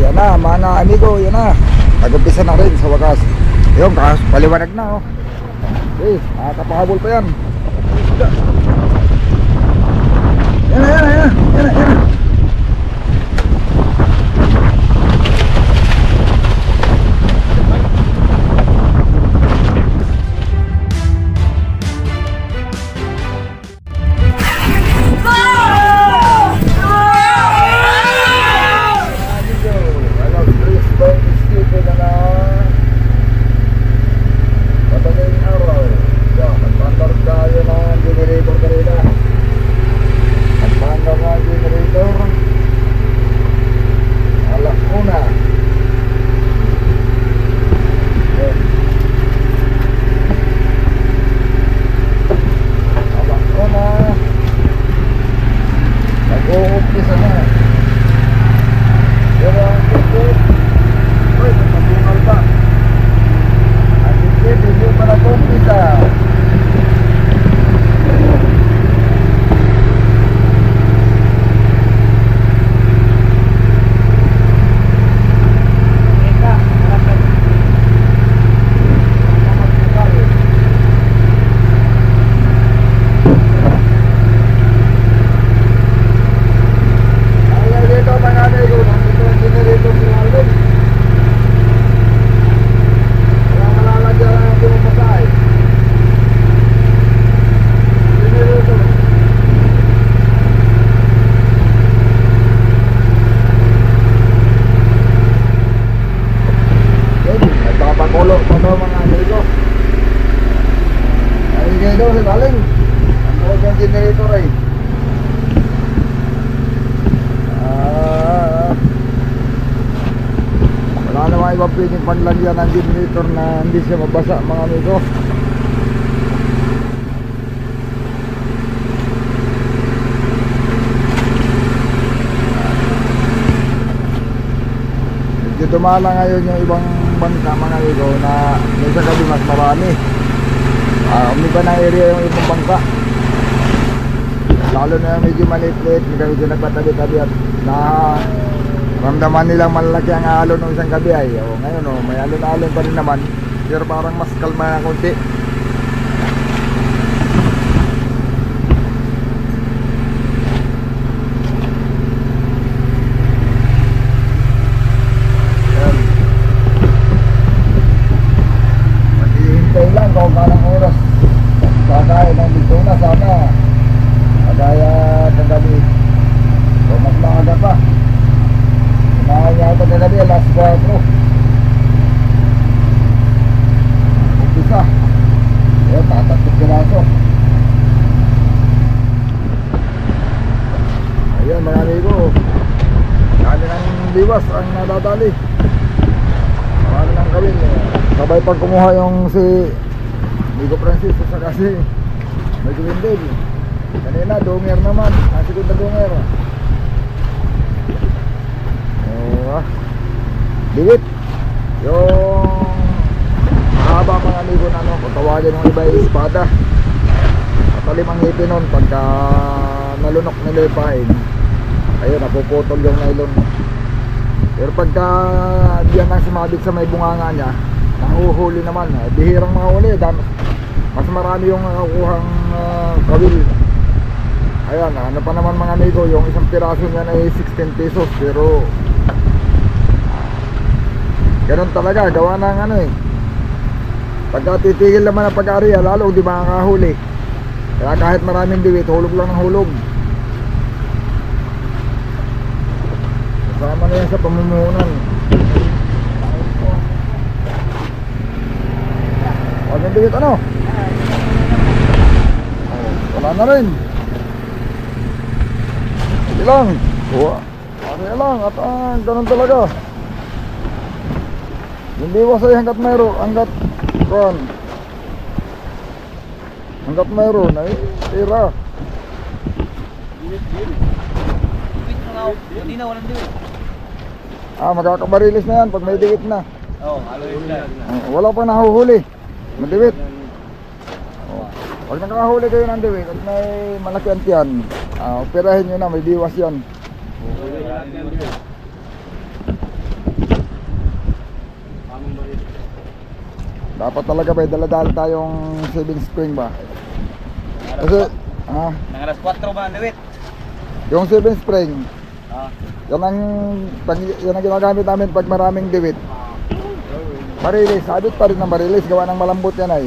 Yan na mga amigo, yan na. Nag-umpisa na rin sa wakas. Ayun, paliwanag na oh. Okay, nakakapahabol pa yan. Yan na, yan na, yan na, yan na, yan na. Pwedeng panlagyan ng generator na hindi siya mabasa mga amigo. Medyo tumala ngayon yung ibang bansa mga amigo na minsan gabi mas marami. Umiba na area yung ibang bansa, lalo na medyo maliit-liit, medyo nagpatabi-tabi at na ramdaman nilang malaki ang alon ng isang gabi ay ngayon may alon-alon pa rin naman pero parang mas kalma na konti. Maghihintay lang kung kanang oras kakain ng dito na sana kagaya kagabi o mas maaga pa. Yata na gabi, alas 4 umpisa. Ayan, tatatip kiraso. Ayan mga amigo, kami ng diwas ang nadadali. Marami ng kawin sabay pag kumuha yung si Amigo Francisco sa kasi medyo winded. Kanina, dunger naman, nasikot na dunger. Diwit yung mahaba mga amigo na kung tawagin ng iba yung espada matalim ang ngipin nun pagka nalunok nila yung pain ayun napuputol yung nylon pero pagka diyan ang sumabit sa may bunganga nya nahuhuli naman bihirang mga uli mas marami yung nakukuhang kawil. Ayan ano pa naman mga amigo yung isang piraso niyan ay 16 pesos pero ganun talaga, gawa ng pagka titigil naman ang pag-aariya, lalo di makakahuli. Kaya kahit maraming diwit, hulog lang ng hulog. Kasama na yan sa pamumuhunan. Huwag ng diwit wala na rin. Hindi lang. Ariya lang, at ganun talaga. Hindi wasay hanggat mayroon, hanggat mayroon ay tira. Hindi na walang diwit. Magkakabarilis na yan pag may diwit na. Wala pa nahuhuli. Madiwit. Pag nakahuli kayo ng diwit at may malaki ang tiyan, operahin nyo na, may diwas yan. Dapat talaga may dala-dala tayong 7 spring ba? Kasi, Nang alas 4 ba ang liwit? yung 7 spring, Ah. yan ang ginagamit namin pag maraming diwit. Marilis, sabit pa rin ng marilis, gawa ng malambot yan ay.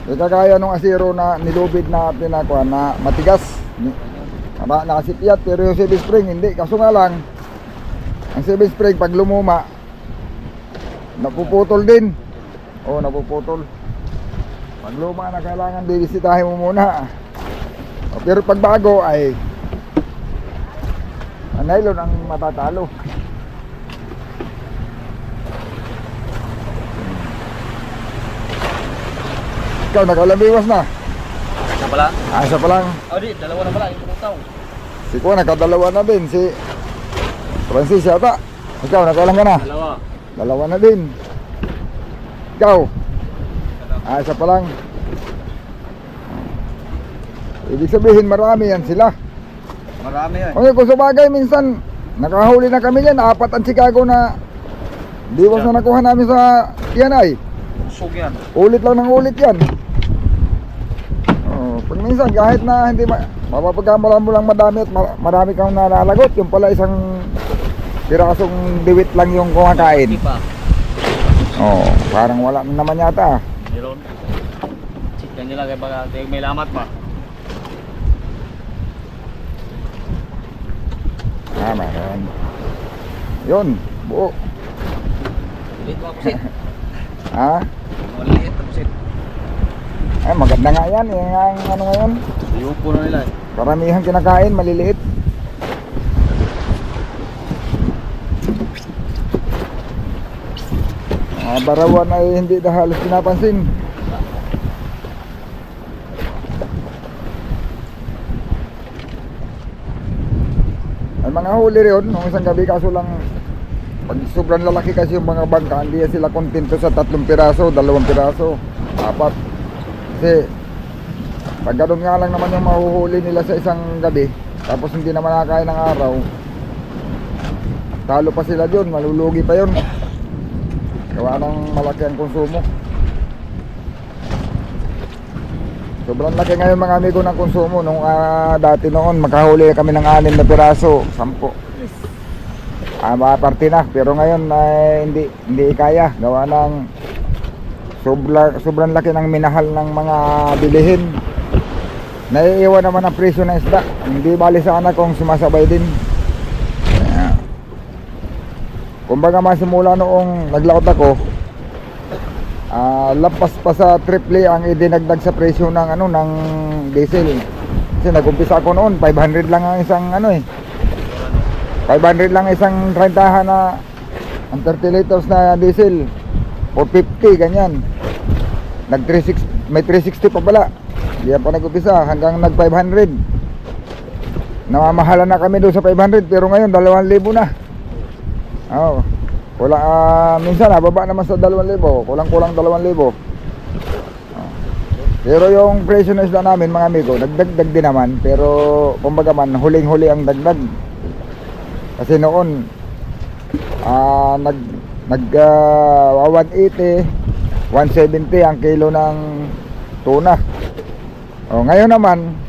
Hindi kagaya nung asiro na nilubid na pinakuha na matigas. Nakasipiyat, pero yung 7 spring hindi. Kaso nga lang, ang 7 spring pag lumuma, napuputol din. Oo, napuputol. Pag luma na kailangan bibisitahin mo muna. Pero pag bago ay ang nylon ang matatalo. Ikaw nakalamiwas na. Isa pala? Isa pa lang. Oh, di, dalawa na pala yung tumutaw. Si Kuya nakadalawa na din. Si Francis yata. Ikaw nakailan ka na? Dalawa. Dalawa na din. Ikaw? Isa pa lang. Ibig sabihin marami yan sila. Marami yan. Okay, kung sa bagay minsan nakahuli na kami yan. 4 ang Chicago na diwas na nakuha namin sa Tianay. Usog yan. Ulit lang ng ulit yan. Pag minsan kahit na hindi mapapagkamalan mo lang madami at marami kang nalalagot, yung pala isang pirasong diwit lang yung kumakain. Parang wala naman yata. Meron. Chicken nila kaya baka may lamat pa. Meron. Yun, buo. Liit mo pusit. Maliit na pusit. Maganda nga yan. Yan nga ang ano ngayon. Yung puno nila eh. Karamihan kinakain, maliliit. Mga barawan ay hindi na halos pinapansin. Ay mga huli rin nung isang gabi, kaso lang pag sobrang lalaki kasi yung mga bangka, hindi sila kontento sa 3 piraso, 2 piraso, 4. Kasi pag ganun nga lang naman yung mahuhuli nila sa isang gabi, tapos hindi naman nakakain ng araw, talo pa sila dun, malulugi pa yun. Gawa ng malaki ang konsumo. Sobrang laki ngayon mga amigo ng konsumo. Nung dati noon makahuli kami ng 6 na piraso, 10. Parte na, pero ngayon hindi kaya. Gawa ng sobrang laki ng minahal ng mga bilihin. Naiiwan naman ang presyo ng isda. Hindi bali sana kung sumasabay din. Kumbaga masimula noong naglakot ako, lampas pa sa triple ang idinagdag sa presyo ng ng diesel. Kasi nagumpisa ako noon 500 lang ang isang 500 lang isang 30 na ang 30 liters na diesel, 450 ganyan. Nag 360, may 360 pa pala. Diyan pa nagumpisa hanggang nag 500. Namamahala na kami doon sa 500, pero ngayon 2,000 na. Minsan baba naman sa 2,000, kulang-kulang 2,000. Pero yung presyo na isda namin mga amigo, nagdagdag din naman, pero kumbaga man huling-huli ang dagdag. Kasi noon 180, 170 ang kilo ng tuna. Ngayon naman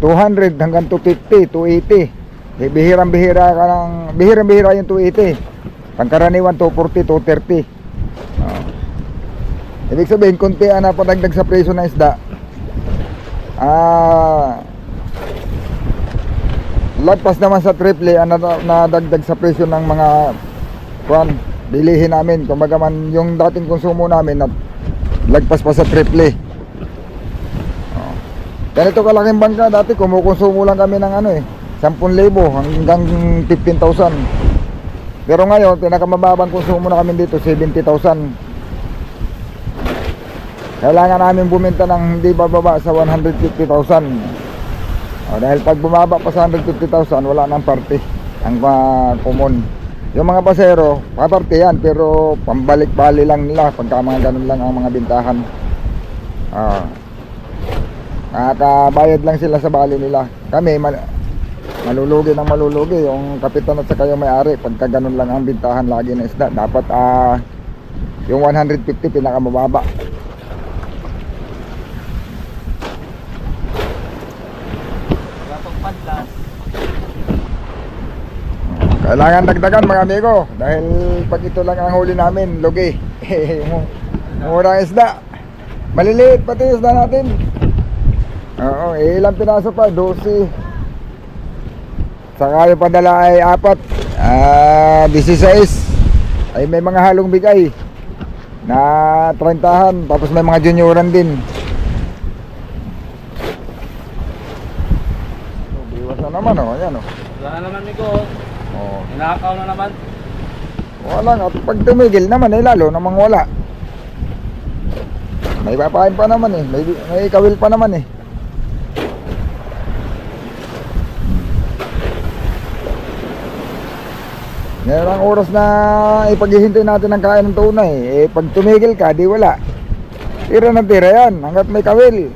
200 hanggang 250, 280. Bihirang-bihira yung 280. Pangkaraniwan 240, 230. Ibig sabihin konti na padagdag sa presyo ng isda. Lagpas naman sa triple na dagdag sa presyo ng mga bilihin namin. Kumbaga man yung dating konsumo namin lagpas pa sa triple. Ganito kalaking bangka dati, kumukonsumo lang kami ng 10,000 hanggang 15,000. Pero ngayon pinakamababang konsumo na kami dito 70,000. Kailangan namin bumenta ng hindi bababa sa 150,000. Dahil pag bumaba pa sa 150,000 wala nang parte ang common. Yung mga pasero paparte yan, pero pambalik-bali lang nila pagka mga ganun lang ang mga bintahan. Nakakabayad lang sila sa bali nila. Kami malulugi ng malulugi yung kapitan at saka yung may-ari pagka ganun lang ang bintahan lagi ng isda. Dapat yung 150 pinakamababa. Wala pang padlas. Kailangan dagdagan mga amigo dahil pag ito lang ang huli namin, lugi. Murang isda. Maliliit pati isda natin. Oo, ilang piraso pa? 12. Saka yung padala ay 4. 16. Ay may mga halong bigay na 30han. Tapos may mga junioran din. Biwas na naman oh. Ayan oh. Wala na naman Migo. Oh. Inakaw na naman. Wala nga. Pag tumigil naman eh lalo namang wala. May papain pa naman eh. May kawil pa naman eh. Ngayon ang oras na ipaghihintay natin ang kain ng tunay. Eh pag tumigil ka, di wala. Tira ng tira yan hanggat may kawil.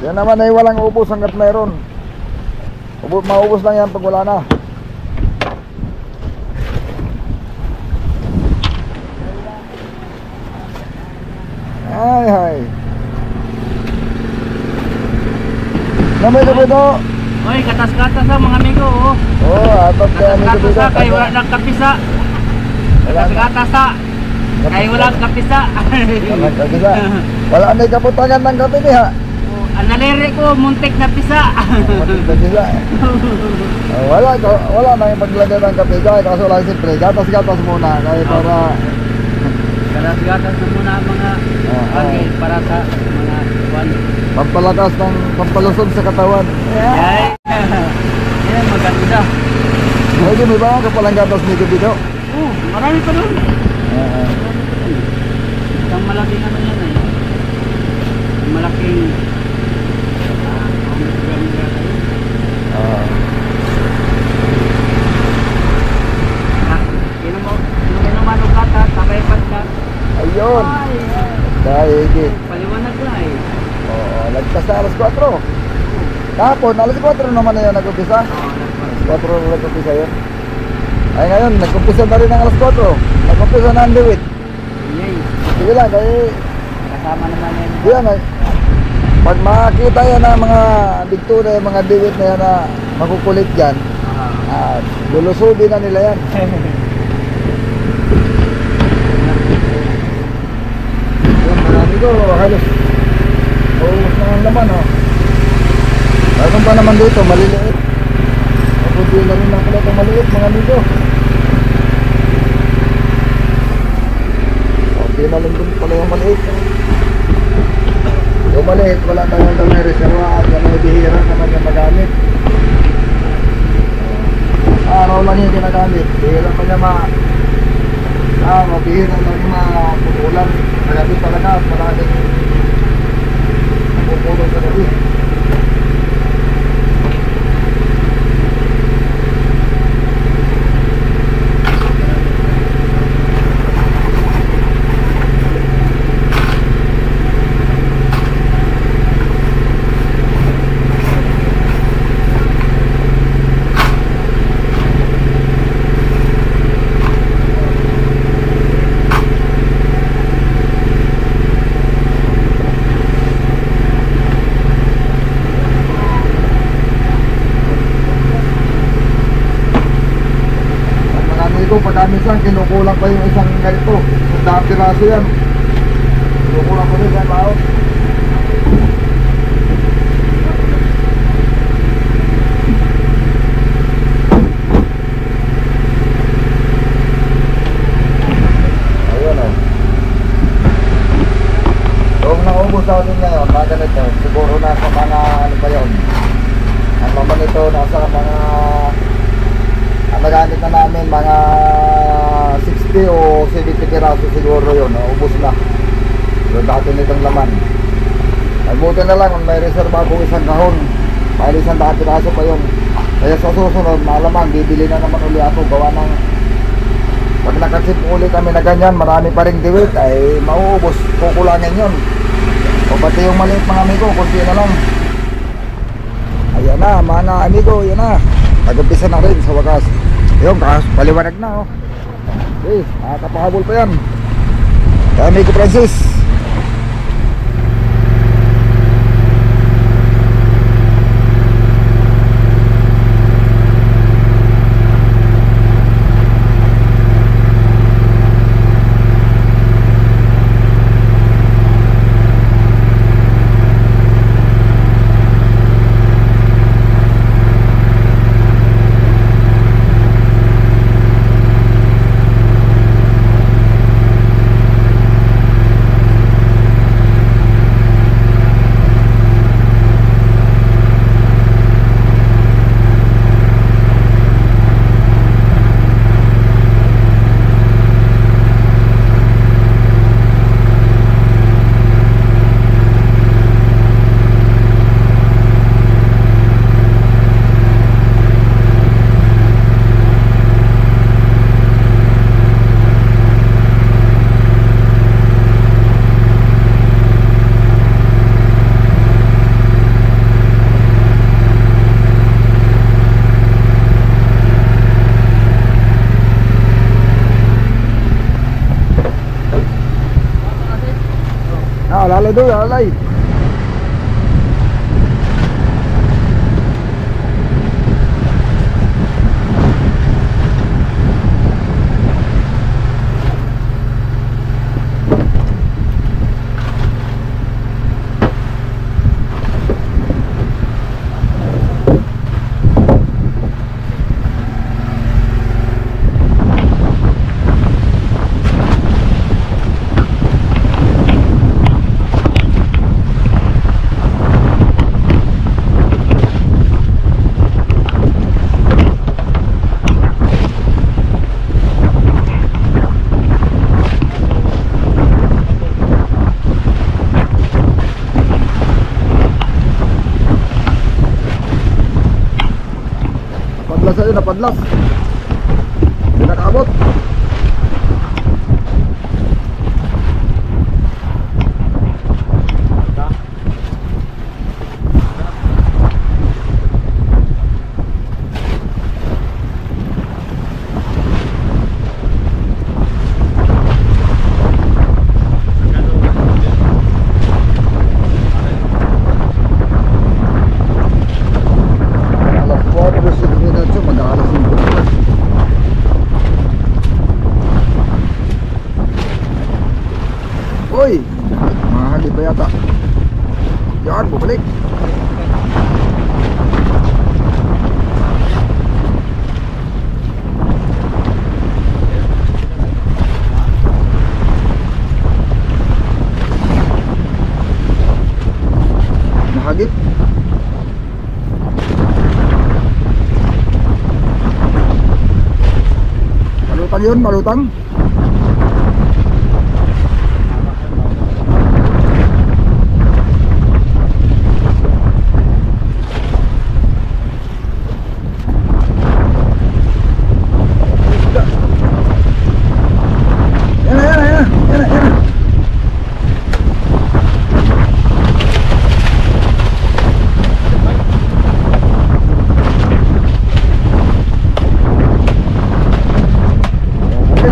Yan naman ay walang ubos hanggat mayroon. Maubos lang yan pag wala na. Ay. Namay ka po ito. Oy, katas-katas sa mga amigo. Oh. Atot kaya may Katas-katas sa kapita. kay wala nang kapisa. Katas-katas sa kay wala nang kapisa. Walang kapisa. Wala na kaputangan ng kape niya. Ang naliri ko, muntik na pisa. Kapisa. Wala na yung paglagay ng kape dyan. Kaso lang siyempre, gatas-gatas muna. Kaya para... Katas-gatas na muna ang mga bagay para sa mga one. pampalakas ng pampalusog sa katawan. Yay! Yan, maganda. Pwede may ba ka palang gatas ni Gabito? Marami pa doon. Isang malaking ano yan eh. Malaking inuman o kata, tabay ka. Ayun. Dahil Paliwanag lang eh. lagpas na alas 4. Kahapon, alas 4 naman na yun nag-umpisa. 4 na nag-umpisa yun. Ay ngayon, nag-umpisa na rin ang alas 4. Nag-umpisa na ang diwit. Yay. Sige lang, kaya... Kasama naman yan. Yan, pag makakita yan na mga dikto na yung mga diwit na yan na makukulit dyan, lulusubin na nila yan. Yan, marami ko, halos uus na ang laman, oh. Mayroon pa naman dito, maliliit. Mabuti na rin na pala itong maliit, mga dito. Okay na lang din pala yung maliit. Yung maliit, wala tayong daw may reserva at yan ay bihira naman yung magamit. Araw lang yung ginagamit. Bihira pa niya mabihira lang yung maputulan. Magabi talaga at maraming napupulong sa gabi. Pagkamisan kinukulang pa yung isang ganito, yung daang piraso yan, kinukulang pa rin yan bao. Ayun o, yung naubos natin ngayon na ganito, siguro nasa mga ano pa yun, ang mama nito nasa mga ang nagamit na namin mga 60 o 70 piraso siguro yun, ubos na yung dati nitong laman. Nagbuti na lang may reserva akong isang kahon, may isang daan piraso pa yun. Kaya sa susunod malamang bibili na naman uli ako gawa ng Pag nakasip uli kami na ganyan, marami pa ring diwit, ay mauubos, kukulangin yun. O pati yung maliit mga amigo, kunti na lang. Ayan na, mga amigo, yan na. Nag-umpisa na rin sa wakas. Yung, paliwanag na, oh. Okay, nakakapahabol pa yan. Kaya amigo Francis. Lalay doon, lalay. Napadlas ayun, napadlas. Hindi nakaabot. Uy, mahali pa yata. Yan, bumalik. Nahagip. Malutang yun, malutang.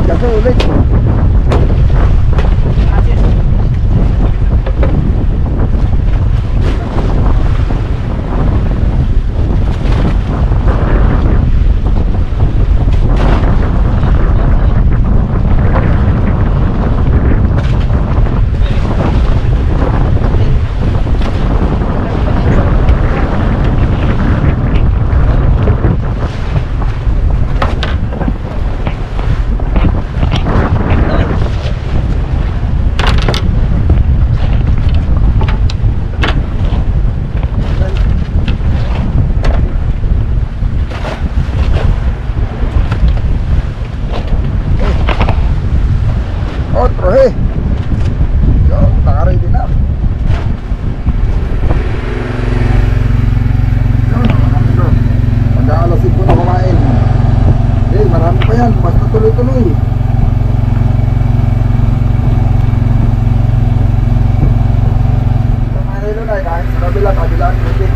Kasi kabila ang tubig.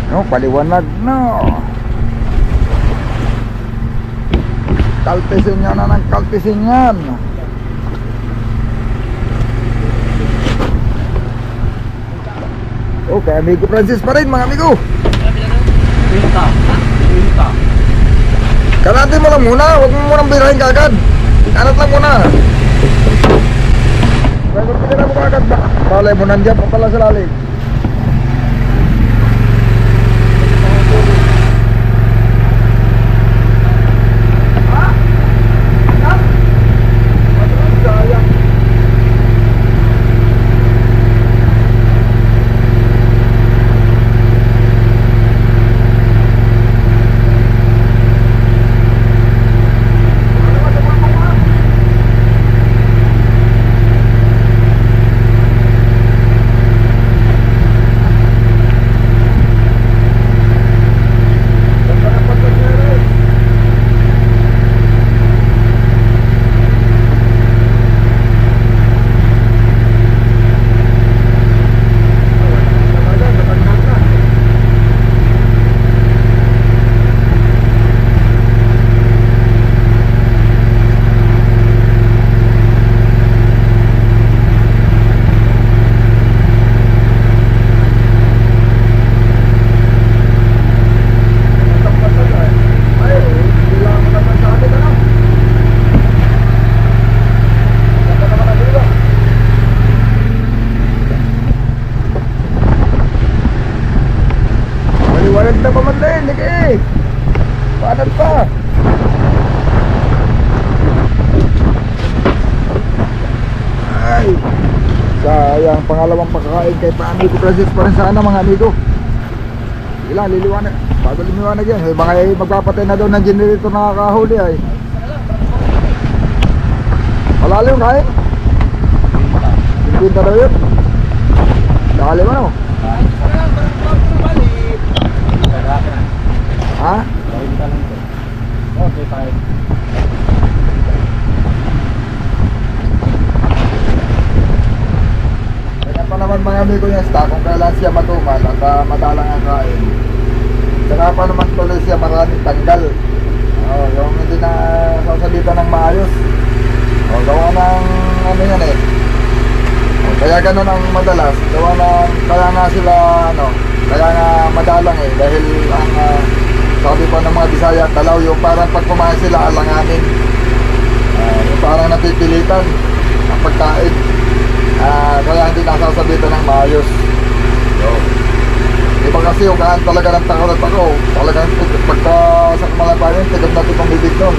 No, paliwanag na. Kaltisin yan na ng kaltisin yan. Okay, amigo Francis pa rin mga amigo. Kanatin mo lang muna, huwag mo munang birahin kagad. Kanat lang muna. Kaya pinira mo kagad ba? Palay mo nandiyan pa pala sa lalim. Maganda pa man din, liki. Paanat pa. Ay, sayang pangalawang pagkakain kay amigo Francis pa rin sana mga amigo. Ilang liliwanag, bago liliwanag yan. Mga magpapatay na daw ng generator na nakakahuli ay. Malalim kain? Pinta daw yun. Dali mo no? Ha? Okay, fine. Kaya pa naman mga amigo niya stock kung kailan siya matumal at madalang ang kain. Saka pa naman tuloy siya maraming tanggal. Yung hindi na sasabitan ng maayos. Gawa ng ano yan eh. Kaya ganun ang madalas. Gawa ng, kaya nga sila kaya nga madalang eh. Dahil ang sabi pa ng mga Bisaya, talaw yung parang pag kumain sila alanganin. Yung parang napipilitan ang pagkain. Kaya hindi nasasabitan ng maayos. So, iba kasi yung kaan talaga ng takot at ako. Talagang pagka sa kamalabayan, tigam natin ang bibig nun.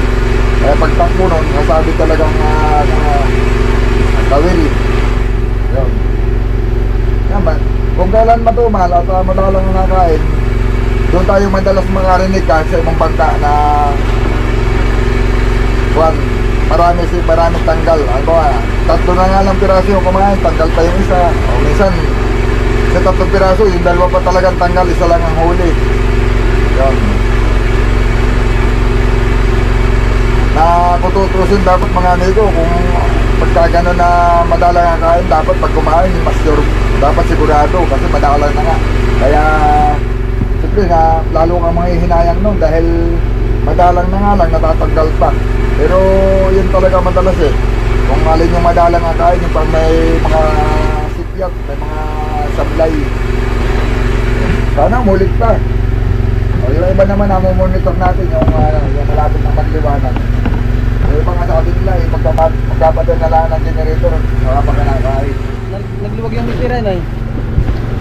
Kaya pagtakbo nun, nasabi talagang kawil. Yun. Yan ba? Kung kailan matumal at madalang nakain, doon tayo madalas makarinig sa ibang bangka na maraming tanggal. Ano ba? Tatlo na nga lang piraso yung kumain, tanggal pa yung isa. O minsan, sa tatlong piraso, yung dalawa pa talagang tanggal, isa lang ang huli. Yan. Na kututusin dapat mga amigo, kung pagka gano'n na madalang ang kain, dapat pag kumain, mas sure, dapat sigurado kasi madalang na nga. Kaya siyempre nga, lalo kang mga hinayang nun dahil madalang na nga lang, natatanggal pa. Pero yun talaga madalas eh. Kung alin yung madalang ang kain, yung pag may mga sikyat, may mga sablay. Sana mulit pa. O yung iba naman namomonitor natin yung malapit na magliwanag. Yung iba nga sabi nila eh, magkapatay na lang ng generator, nakapagkanakain. Nagliwag yung mitira na eh.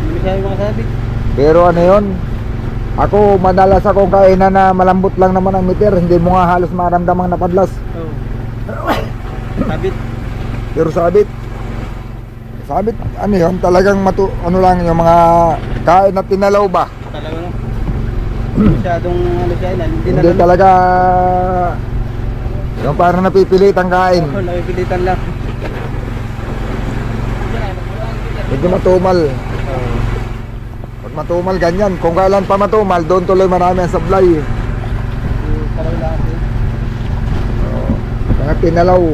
Hindi siya yung mga sabi. Pero ano yun, ako madalas akong kainan na malambot lang naman ang meter, hindi mo nga halos maramdamang napadlas. Oo. Sabit. Pero sabit ano yun, talagang ano lang yung mga kain na tinalaw ba? Talaga no. Masyadong ano siya, Hindi talaga yung parang napipilit ang kain. Oo, napipilitan lang. Medyo matumal. Pag matumal ganyan, kung kailan pa matumal, doon tuloy marami ang sablay. Kaya pinalaw.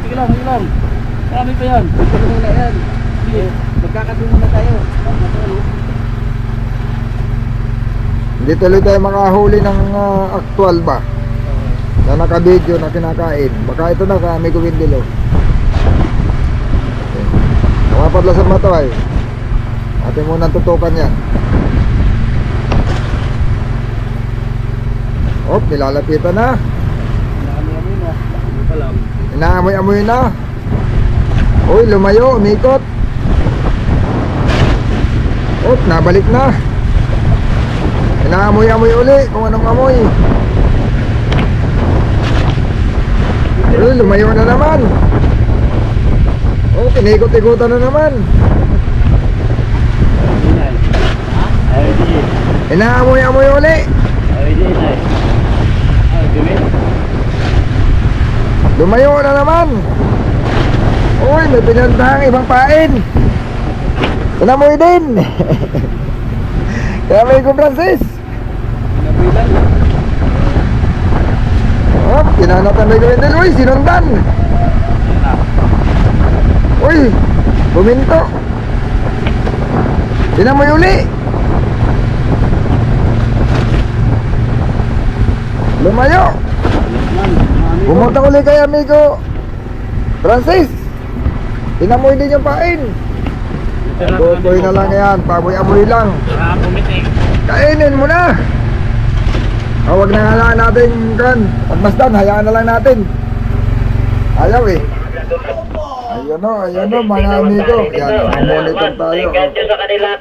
Sige lang. Marami pa yan. Sige na yan. Sige, magkakatumo na tayo. Hindi tuloy tayo makahuli ng actual ba? Na naka-video na kinakain. Baka ito na kami gawin dilo. Okay. Mapadlasan mo ito ay. Atin muna tutukan yan. Oh, nilalapitan na. Naamoy na. Ano pa lang. Inaamoy-amoy na. Uy, lumayo, umikot. Oh, nabalik na. Inaamoy-amoy uli kung anong amoy. Uy, lumayo na naman. Oh, kinikot-ikutan na naman. Inaamoy-amoy uli. Lumayo na naman. Uy, may pinantahang ibang pain. Inamoy din. Kaya may ko Francis. Oh, kinanatan may gawin din. Uy, sinundan. Uy, buminto. Inamoy uli. Lumayo. Pumunta ulit kay amigo Francis. Inamoy din yung pain. Tutoy na lang yan. Pamoy-amoy lang. Kainin mo na. Huwag na nga natin kan. Pagmasdan, hayaan na lang natin. Ayaw eh. Ayun o mga amigo. Yan, monitor tayo. Gancho sa kanila,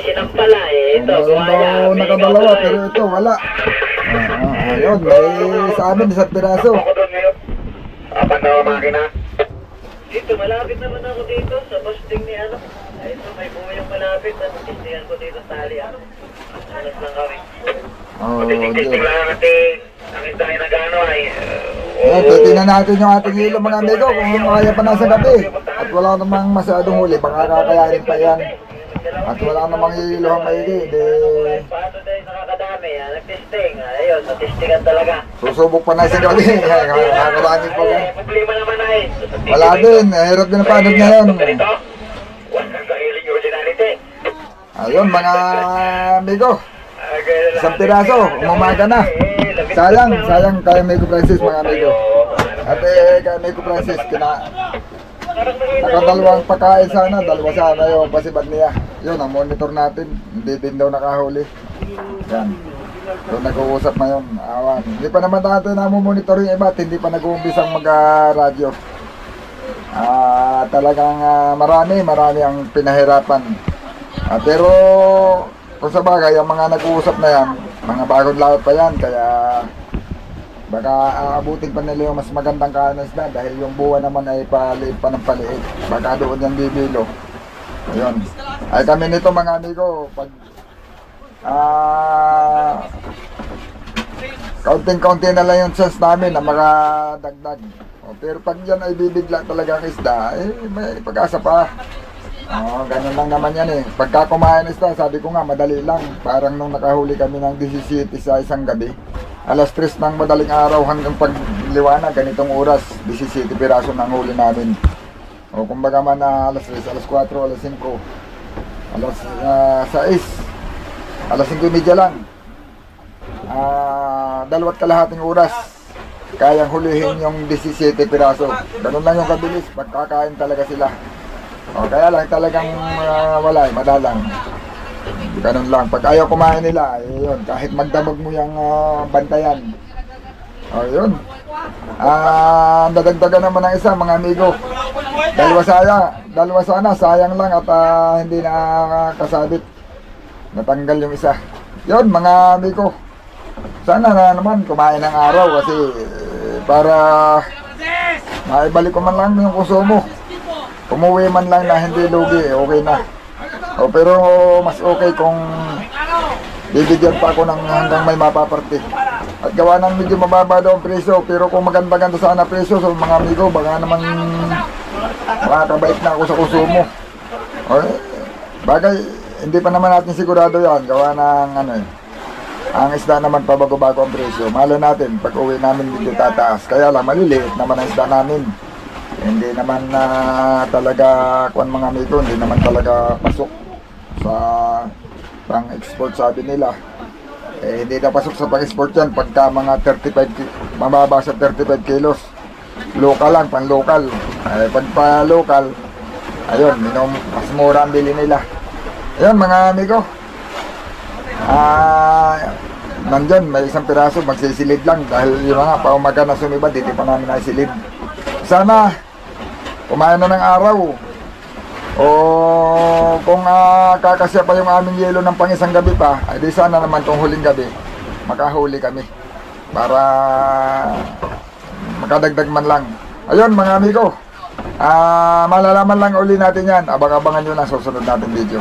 sinampala ito. Meron daw nakadalawa pero ito wala. Ayun, may sa amin isang piraso. Apat na makina. Dito, malapit naman ako dito sa posting ni ano. Ito, may bumuyong malapit. Testingan ko dito sa tali. Alas lang kami. Testing lang natin. Nakita kayo na gano'n ay. Yan, titingnan natin yung ating hilo mga amigo kung kaya pa nasa gabi. At wala namang masyadong huli, baka kakayanin pa yan. At wala namang hilo ang maigi. Paano tayo nakakadami? Nag-testing. Ayun, natestingan talaga. Susubok pa na sa gabi. Kakalanin pa yan. Problema naman ay. Wala din, hirap din ang panod ngayon. Ganito, walang kahiling originality. Ayun mga amigo, isang piraso, umaga na. Sayang kay Amigo Francis mga amigo. At kay Amigo Francis, nakadalawang pagkain sana, dalawa sana yung pasibad niya. Yun, ang monitor natin, hindi din daw nakahuli. Yan. So nag-uusap na yun, awan. Hindi pa naman natin namumonitor yung iba at hindi pa nag-uumbisang mag-radyo. Talagang marami ang pinahirapan. Pero kung sa bagay, ang mga nag-uusap na yan, mga bagong laot pa yan, kaya baka aabutin pa nila yung mas magandang kanisda dahil yung buwan naman ay paliit pa ng paliit. Baka doon yung bibilo. Ayun. Ay kami nito mga amigo, pag kaunting-kaunti na lang yung chance namin na makadagdag. Pero pag yan ay bibigla talaga ang isda, may pag-asa pa. Ganun lang naman yan eh. Pagka kumain isda, sabi ko nga, madali lang. Parang nung nakahuli kami ng 17 sa isang gabi, alas 3 ng madaling araw hanggang pagliwanag, ganitong oras, 17 piraso ng huli namin. Kumbaga man alas 3, alas 4, alas 5, alas 6, alas 5:30 lang. 2 kalahating oras, kayang hulihin yung 17 piraso. Ganun lang yung kabilis, pagkakain talaga sila. Kaya lang talagang wala, madalang. Ganun lang. Pag ayaw kumain nila, yun, kahit magdamag mo yung bantayan. Yun. Dadagdagan naman ng isa, mga amigo. Dalawa sana, sayang lang at hindi nakakasabit. Natanggal yung isa. Yun, mga amigo. Sana na naman kumain ng araw kasi para maibalik ko man lang yung konsumo. Umuwi man lang na hindi lugi, okay na. Pero mas okay kung bibigyan pa ako ng hanggang may mapaparte. At gawa ng medyo mababa daw ang presyo, pero kung maganda-ganda sana presyo sa mga amigo, baka naman makakabait na ako sa konsumo. Okay. Bagay, hindi pa naman natin sigurado yan, gawa ng ano eh. Ang isda naman pabago-bago ang presyo. Malay natin, pag uwi namin dito tataas. Kaya lang, maliliit naman ang isda namin. Hindi naman na talaga, kuwan mga amigo, hindi naman talaga pasok sa pang-export sabi nila. Eh, hindi na pasok sa pang-export yan pagka mga 35, mababa sa 35 kilos. Local lang, pang-local. Eh, pag pa-local, ayun, mas mura ang bili nila. Ayun mga amigo. Nandyan, may isang piraso, magsisilid lang dahil yung mga paumaga na sumibad, hindi pa namin naisilid. Sana, kumain na ng araw. O kung kakasya pa yung aming yelo ng pangisang gabi pa, ay di sana naman tong huling gabi, makahuli kami. Para makadagdag man lang. Ayun mga amigo, malalaman lang uli natin yan. Abang-abangan nyo na susunod natin video.